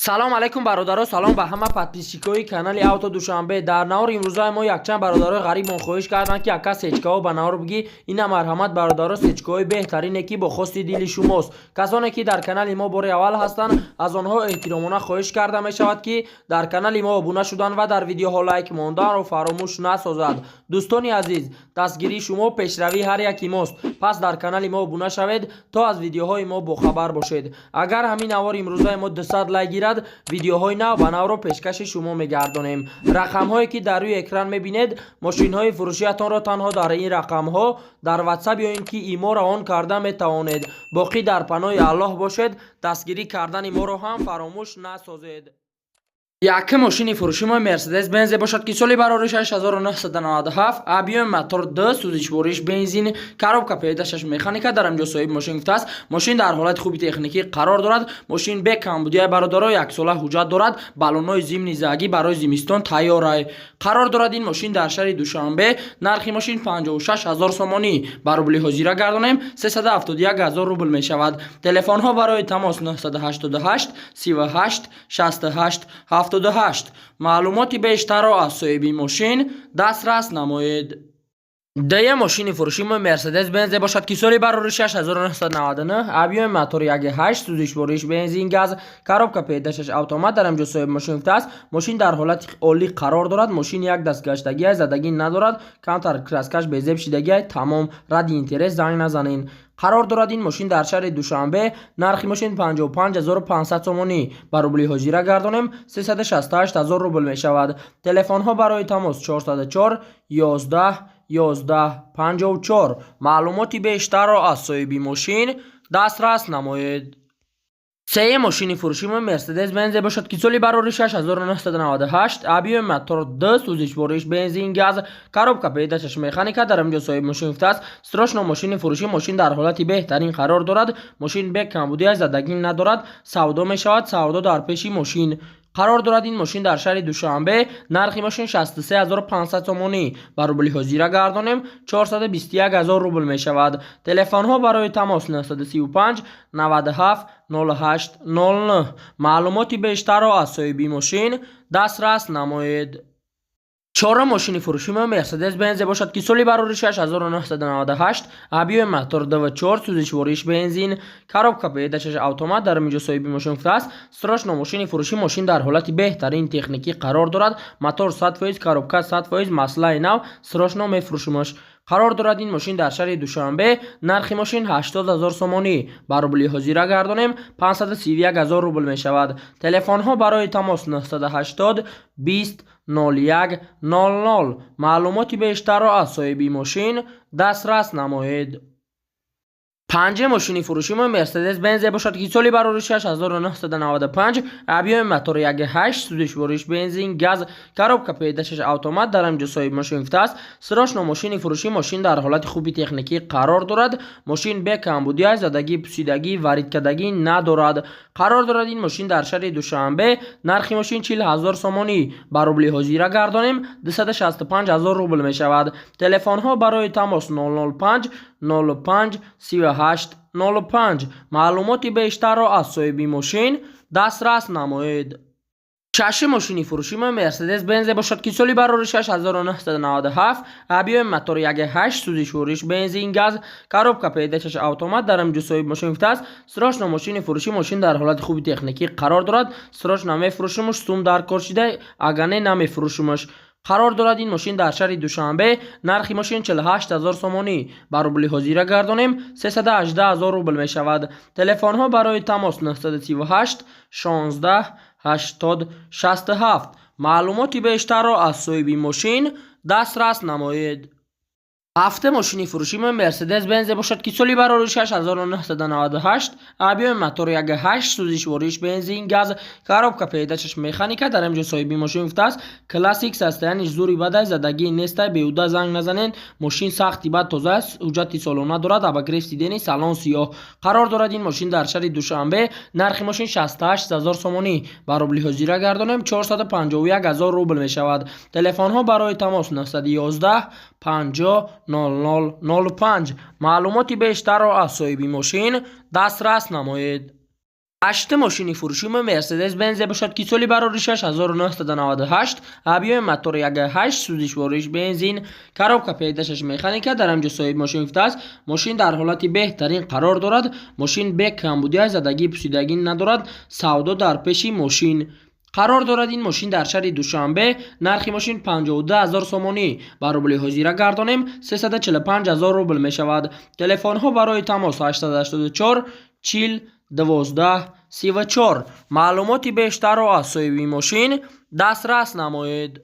салом алайкум бародаро, салом ба ҳама подписчикои канали авто душанбе. Дар навори имрӯзаи мо якчанд бародарои ғариб хоҳиш карданд ки ака сечкаҳо ба навор бигӣ. Ина марҳамат бародаро, сечкаҳои беҳтарине ки бо хости дили шумост. Касоне ки дар канали мо бори аввал ҳастанд, аз онҳо эҳтиромона хоҳиш карда мешавад ки дар канали мо обуна шудан ва дар видеоҳо лайк монданро фаромӯш насозад. дӯстони азиз, дастгирии шумо пешравии ҳар яки мост. Пас дар канали мо обуна шавед то аз видеоҳои мо бохабар бошед. Агар ҳамин навори имрӯзаи мо 200 лайк гирад, видеоҳои нав ба навро пешкаши шумо мегардонем. рақамҳое ки дар рӯи экран мебинед, мошинҳои фурӯшиатонро танҳо дар ин рақамҳо дар ватсап ё ин ки иморо он карда метавонед. боқӣ дар паноҳи Аллоҳ бошед. дастгирӣ кардани моро ҳам фаромӯш насозед. Яке мошини фурӯши мо Mercedes Benz бошад ки соли барори 6997, объем мотор 2, сӯзишвориш бензин, коробка педашаш механика. дар амҷо соҳиби мошин гуфтааст мошин дар ҳолати хуби техникӣ қарор дорад. мошин бе камбудиай бародаро, яксола ҳуҷҷат дорад. баллонҳои зимни загӣ барои зимистон тайёрай. қарор дорад ин мошин дар шаҳри Душанбе. нархи мошин 56000 сомонӣ. ба рубли ҳозира гардонем 371000 рубл мешавад. телефонҳо барои тамос 988 38 68 78. маълумоти бештарро аз соҳиби мошин дастрас намоед. дая мошини фурӯши мо Mercedes Benz бошад ки соли барори 6999, объеми мотор 1.8, сӯзишвориш бензин газ, коробка педашаш автомат. дар амҷо соҳиби мошин гуфтааст мошин дар ҳолати олӣ қарор дорад. мошин як дастгаштагиай задагӣ надорад. камтар краскаш безеб шидагиай тамом. ради интерес занг назанед. қарор дорад ин мошин дар шаҳри Душанбе. нархи мошин 55500 сомонӣ. ба рубли ҳозира гардонем 368000 рубл мешавад. телефонҳо барои тамос 404 11 11 54. маълумоти бештарро аз соҳиби мошин дастрас намоед. сеюм мошини фурӯши мо Mercedes Benz бошад ки соли барори 6998, объеми мотор 2, сӯзишвориш бензин газ, коробка педашаш механика. дар амҷо соҳиби мошин гуфтааст срочно мошини фурӯшӣ. мошин дар ҳолати беҳтарин қарор дорад. мошин бе камбудиай задагӣ надорад. савдо мешавад. савдо дар пеши мошин. қарор дорад ин мошин дар шаҳри Душанбе. нархи мошин 63500 сомонӣ. ба рубли ҳозира гардонем 421000 рубл мешавад. телефонҳо барои тамос 935 97 08 00. маълумоти бештарро аз соҳиби мошин дастрас намоед. чорум мошини фурӯши мо Mercedes Benz бошад ки соли барори 6998, объеми мотор 2.4, сӯзишвориш бензин, коробка педашаш автомат. дар амҷо соҳиби мошин гуфтааст срочно мошини фурӯшӣ. мошин дар ҳолати беҳтарин техникӣ қарор дорад. мотор 100%, коробка 100%, маслаи нав. срочно мефурӯшимаш. қарор дорад ин мошин дар шаҳри Душанбе. нархи мошин 80000 сомонӣ. ба рубли ҳозира гардонем 531000 рубл мешавад. телефонҳо барои тамос 980 20 01 00. маълумоти бештарро аз соҳиби мошин дастрас намоед. панҷум мошини фурӯши мо Mercedes Benz бошад ки соли барори 6995, объеми мотор 1.8, сӯзишвориш бензин газ, коробка педашаш автомат. дар амҷо соҳиби мошин гуфтааст срочно мошини фурӯшӣ. мошин дар ҳолати хуби техникӣ қарор дорад. мошин бе камбудиай задагӣ, пусидагӣ, варидкадагӣ надорад. қарор дорад ин мошин дар шаҳри Душанбе. нархи мошин 40000 сомонӣ. ба рубли ҳозира гардонем 265000 рубл мешавад. телефонҳо барои тамос 005 05 38 05. маълумоти бештарро аз соҳиби мошин дастрас намоед. шашум мошини фурӯши мо Mercedes Benz бошад ки соли барори 6997, объеми мотор 1.8, сӯзишвориш бензин газ, коробка педашаш автомат. дар амҷо соҳиби мошин гуфтааст срочно мошини фурӯшӣ. мошин дар ҳолати хуби техникӣ қарор дорад. срочно мефурӯшимаш. сум дар кор шидай, агар не намефурӯшимаш. қарор дорад ин мошин дар шаҳри Душанбе. нархи мошин 48000 сомонӣ. ба рубли ҳозира гардонем 318000 рубл мешавад. телефонҳо барои тамос 938 16 80 67. маълумоти бештарро аз соҳиби мошин дастрас намоед. ҳафтум мошини фурӯши мо Mercedes Benz бошад ки соли барори 6998, объеми мотор 1.8, сӯзишвориш бензин газ, коробка педашаш механика. дар амҷо соҳиби мошин гуфтааст классик состояниш зури бадай, задагӣ нестай, беҳуда занг назанед. мошин сахти бад тоза аст. ҳуҷҷати солона дорад. абагрефти дени салон сиёҳ. қарор дорад ин мошин дар шаҳри Душанбе. нархи мошин 68000 сомонӣ. ба рубли ҳозира гардонем 451000 рубл мешавад. телефонҳо барои тамос 911 50 0005. маълумоти бештарро аз соҳиби мошин дастрас намоед. 8 ماشین فروشی مرسدس بنز باشد که سالی براریشش 1998 ابیو موتور 1.8 سوزش وارش بنزین کاروبکا پیداشش مکانیکا در اینجا صاحب ماشین گفته است ماشین در حالت بهترین قرار دارد ماشین به کمبودی زدگی پوسیدگی ندارد سودا در پیش ماشین قرار دارد این ماشین در شهر دوشنبه نرخ ماشین 52000 سومانی برابر حاضر گردانیم 345000 روبل می شود تلفن ها برای تماس 884 40 12 34 معلوماتی بیشتر را از صاحب ماشین دسترس نمایید.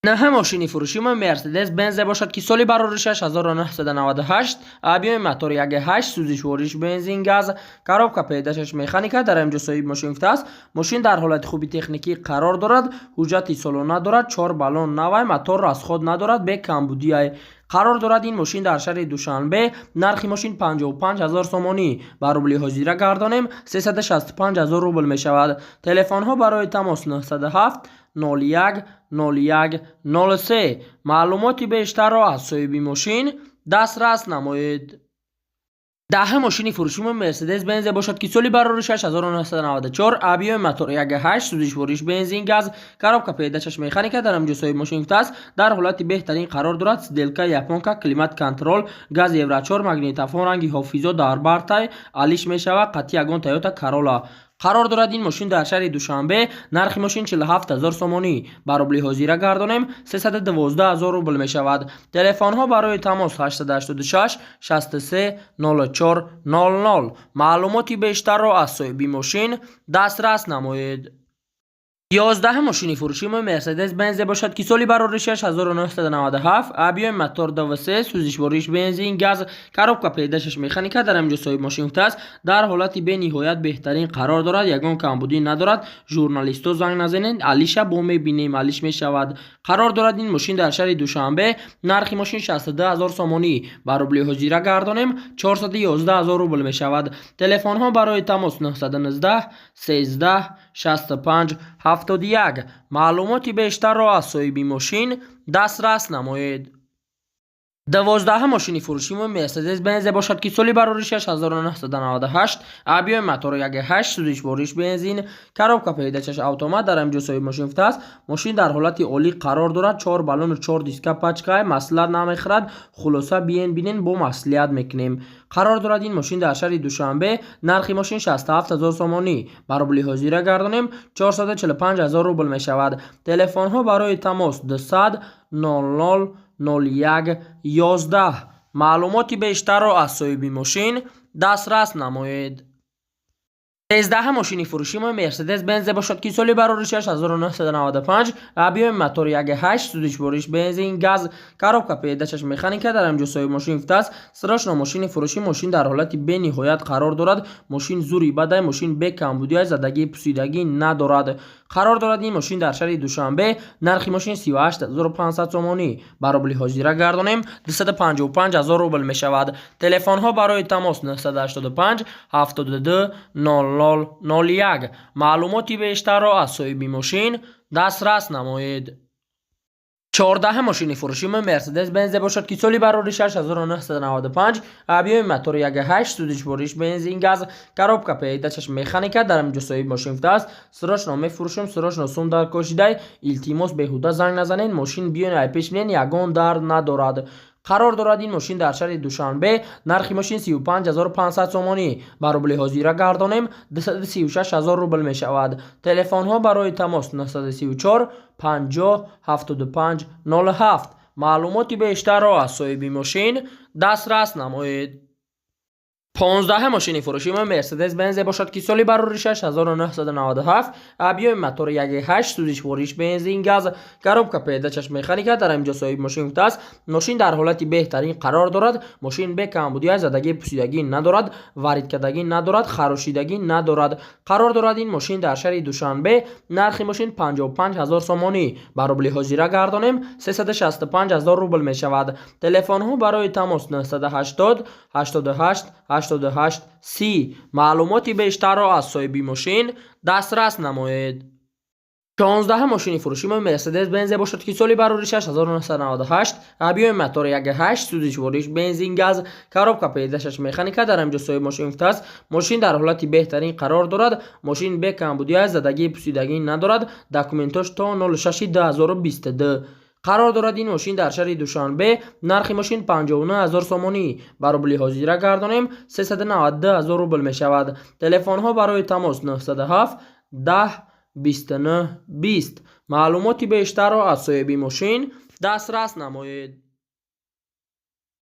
نه ماشین فروشی مرسدس بنز باشد که سالی براریشش 1998 ابیو موتور 1.8 سوزش وارش بنزین گاز کاروبکا پیداشش مکانیکا در اینجا صاحب ماشین گفته است ماشین در حالت خوبی تکنیکی قرار دارد حجت سالن ندارد 4 بالون نوی موتور را از خود ندارد به کمبودی قرار دارد این ماشین در شهر دوشنبه نرخ ماشین 55000 سومانی برابر حاضر گردانیم 365000 روبل می شود تلفن ها برای تماس 907 01 01 03 معلوماتی بیشتر را از صاحب ماشین دسترس نمایید. 10 ماشین فروشی مرسدس بنز باشد که سالی براریشش 1994 ابیو موتور 1.8 سوزش وارش بنزین گاز کاروبکا پیداشش مکانیکا در اینجا صاحب ماشین گفته است در حالت بهترین قرار دارد سدلکا یاپونکا کلیمات کنترل گاز یورو 4 مگنیتوفون رنگی حافظه در برتای علیش می شود قطعی یگان تویوتا کارولا قرار دارد این ماشین در شهر دوشنبه نرخ ماشین 47000 سومانی برابر حاضر گردانیم 312000 روبل می شود تلفن ها برای تماس 886 63 04 00 معلوماتی بیشتر را از صاحب ماشین دسترس نمایید. 11 ماشین فروشی مرسدس بنز باشد که سالی براریشش 1997 ابیو موتور 2.3 سوزش وارش بنزین گاز کاروبکا پیداشش مکانیکا در اینجا صاحب ماشین گفته است در حالتی به نهایت بهترین قرار دارد یگان کمبودی ندارد ژورنالیستو زنگ نزنید علیشا با میبینیم علیش می شود قرار دارد این ماشین در شهر دوشنبه نرخ ماشین 62000 سومانی برابر حاضر گردانیم 411000 روبل می شود تلفن ها برای تماس 919 13 65 71 معلوماتی بیشتر را از صاحب ماشین دسترس نمایید. 12 ماشین فروشی مرسدس بنز باشد که سالی براریشش 1998 ابیو موتور 1.8 سوزش وارش بنزین کاروبکا پیداشش اتومات در اینجا صاحب ماشین گفته است ماشین در حالت عالی قرار دارد 4 بالون و 4 دیسکا پچکای مسئله نمیخورد خلاصه بینین با مصلحت میکنیم قرار دارد این ماشین در شهر دوشنبه نرخ ماشین 67000 سومانی برابر حاضر گردانیم 445000 روبل می شود تلفن ها برای تماس 200 00 01 11 معلوماتی بیشتر را از صاحب ماشین دسترس نمایید. 13 ماشین فروشی مرسدس بنز باشد که سالی براریشش 1995 ابیو موتور 1.8 سوزش وارش بنزین گاز کاروبکا پیداشش مکانیکا در اینجا صاحب ماشین گفته است سراشنا ماشین فروشی ماشین در حالت به نهایت قرار دارد ماشین زوری بده ماشین به کمبودی زدگی پوسیدگی ندارد قرار دارد این ماشین در شهر دوشنبه نرخ ماشین 38500 سومانی برابر حاضر گردانیم 255000 روبل می شود تلفن ها برای تماس 985 72 0001 معلوماتی بیشتر را از صاحب ماشین دسترس نمایید. 14 ماشین فروشی مرسدس بنز باشد که سالی براریشش 1995 ابیو موتور 1.8 سوزش وارش بنزین گاز کاروبکا پیداشش مکانیکا در اینجا صاحب ماشین گفته است سراشنا میفروشم سراشنا سوم در کشیده التماس بهوده زنگ نزنید ماشین بیاین پیش بیاین یگان در ندارد قرار دارد این ماشین در شهر دوشنبه نرخ ماشین 35500 سومانی برابر حاضر گردانیم 236000 روبل می شود تلفن ها برای تماس 934 50 75 07 معلوماتی بیشتر را از صاحب ماشین دسترس نمایید. 15 ماشین فروشی مرسدس بنز باشد که سالی براریشش 1997 ابیو موتور 1.8 سوزش وارش بنزین گاز کاروبکا پیداشش مکانیکا در اینجا صاحب ماشین گفته است ماشین در حالت بهترین قرار دارد ماشین به کمبودی زدگی پوسیدگی ندارد وارد کردگی ندارد خراشیدگی ندارد قرار دارد این ماشین در شهر دوشنبه نرخ ماشین 55000 سومانی برابر حاضر گردانیم 365000 روبل می شود تلفن ها برای تماس 980 88 88 30 معلوماتی بیشتر را از صاحب ماشین دسترس نمایید. 16 ماشین فروشی مرسدس بنز باشد که سالی برورش 1998 ابیوی موتور 1.8 سوزش وریش بنزین گاز коробка پیداشش مکانیکا در اینجا صاحب ماشین است. ماشین در حالت بهترین قرار دارد. ماشین به کمبودی زدگی پوسیدگی ندارد. دکومنتاش تا 06/2022 قرار دارد. این ماشین در شهر دوشنبه نرخ ماشین 59000 سومانی برابر حاضر گردانیم 392000 روبل می شود. تلفن ها برای تماس 907 10 29 20. معلوماتی بیشتر را از صاحب ماشین دسترس نمایید.